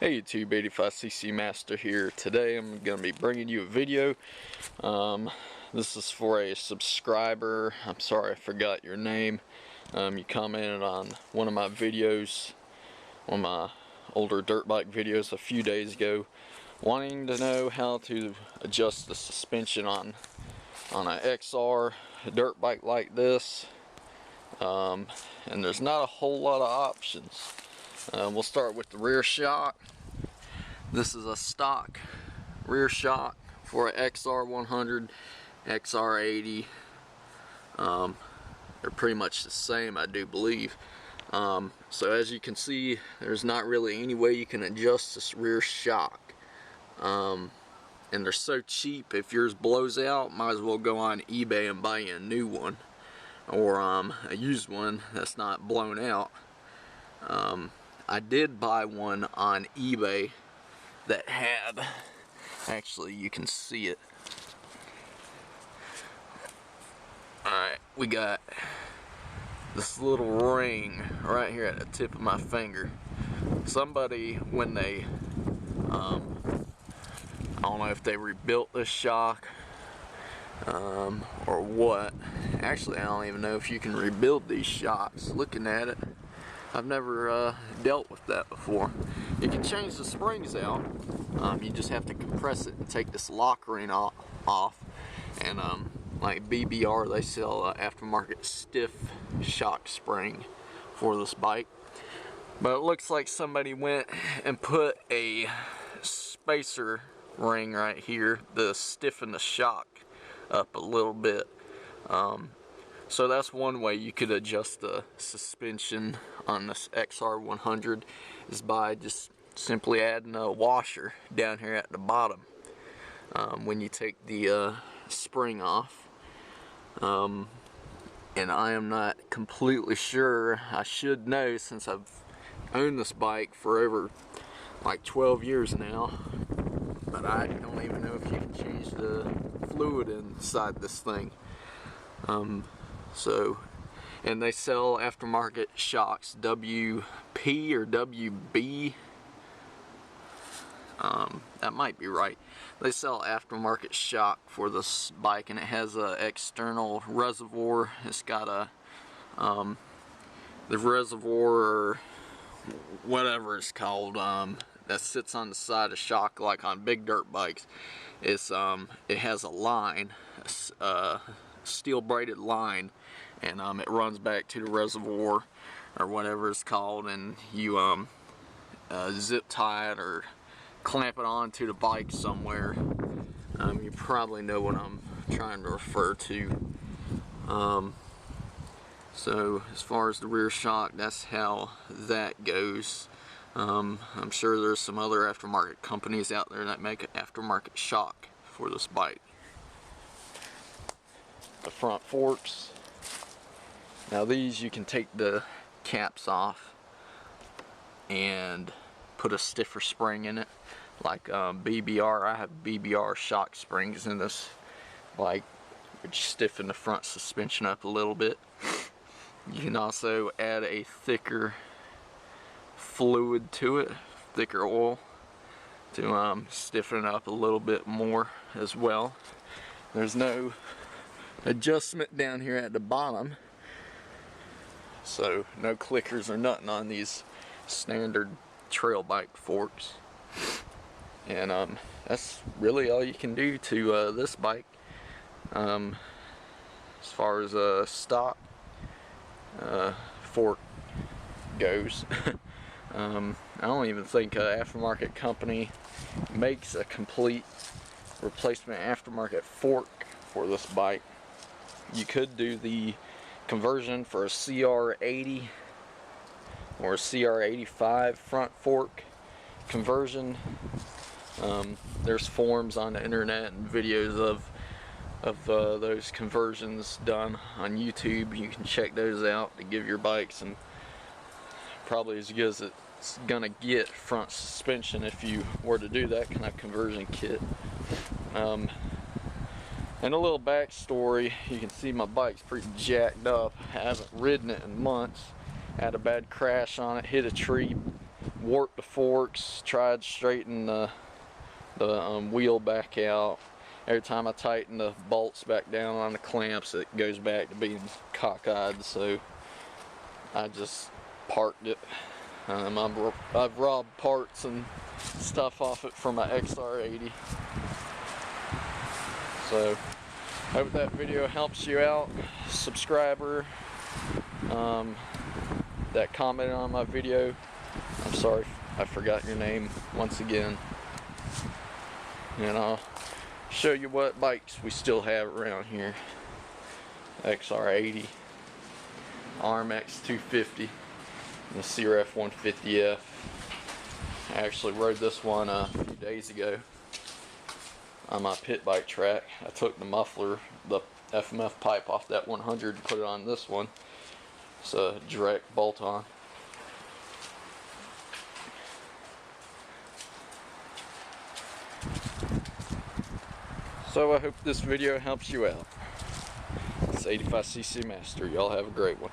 Hey YouTube, 85cc Master here. Today I'm going to be bringing you a video. This is for a subscriber. I'm sorry I forgot your name. You commented on one of my videos, one of my older dirt bike videos a few days ago, wanting to know how to adjust the suspension on an XR dirt bike like this. And there's not a whole lot of options. We'll start with the rear shock. This is a stock rear shock for a XR100, XR80. They're pretty much the same, I do believe. So as you can see, there's not really any way you can adjust this rear shock. And they're so cheap, if yours blows out, might as well go on eBay and buy you a new one. Or a used one that's not blown out. I did buy one on eBay that had, actually you can see it. Alright, we got this little ring right here at the tip of my finger. Somebody, when they, I don't know if they rebuilt this shock or what. Actually, I don't even know if you can rebuild these shocks. Looking at it, I've never dealt with that before. You can change the springs out. You just have to compress it and take this lock ring off. And like BBR, they sell aftermarket stiff shock spring for this bike. But it looks like somebody went and put a spacer ring right here to stiffen the shock up a little bit. So that's one way you could adjust the suspension on this XR100, is by just simply adding a washer down here at the bottom when you take the spring off. And I am not completely sure. I should know, since I've owned this bike for over like 12 years now, but I don't even know if you can change the fluid inside this thing. And they sell aftermarket shocks, WP or WB, that might be right. They sell aftermarket shock for this bike, and it has a external reservoir. It's got a, the reservoir, or whatever it's called, that sits on the side of the shock, like on big dirt bikes. It's, it has a line, steel braided line, and it runs back to the reservoir or whatever it's called, and you zip tie it or clamp it onto the bike somewhere. You probably know what I'm trying to refer to. So as far as the rear shock, that's how that goes. I'm sure there's some other aftermarket companies out there that make an aftermarket shock for this bike. The front forks. Now these, you can take the caps off and put a stiffer spring in it, like BBR. I have BBR shock springs in this bike, which stiffen the front suspension up a little bit. You can also add a thicker fluid to it, thicker oil, to stiffen it up a little bit more as well. There's no adjustment down here at the bottom, so no clickers or nothing on these standard trail bike forks. And that's really all you can do to this bike as far as stock fork goes. I don't even think an aftermarket company makes a complete replacement aftermarket fork for this bike. You could do the conversion for a CR80 or a CR85 front fork conversion. There's forums on the internet and videos of those conversions done on YouTube. You can check those out to give your bike some, probably as good as it's gonna get, front suspension if you were to do that kind of conversion kit. And a little backstory, you can see my bike's pretty jacked up. I haven't ridden it in months. Had a bad crash on it, hit a tree, warped the forks, tried to straighten the wheel back out. Every time I tighten the bolts back down on the clamps, it goes back to being cockeyed, so I just parked it. I've robbed parts and stuff off it from my XR100. So, hope that video helps you out. Subscriber that commented on my video, I'm sorry I forgot your name once again. And I'll show you what bikes we still have around here. XR100, RMX 250, and the CRF 150F. I actually rode this one a few days ago on my pit bike track. I took the muffler, the FMF pipe off that 100 and put it on this one. It's a direct bolt on. So I hope this video helps you out. It's 85cc Master. Y'all have a great one.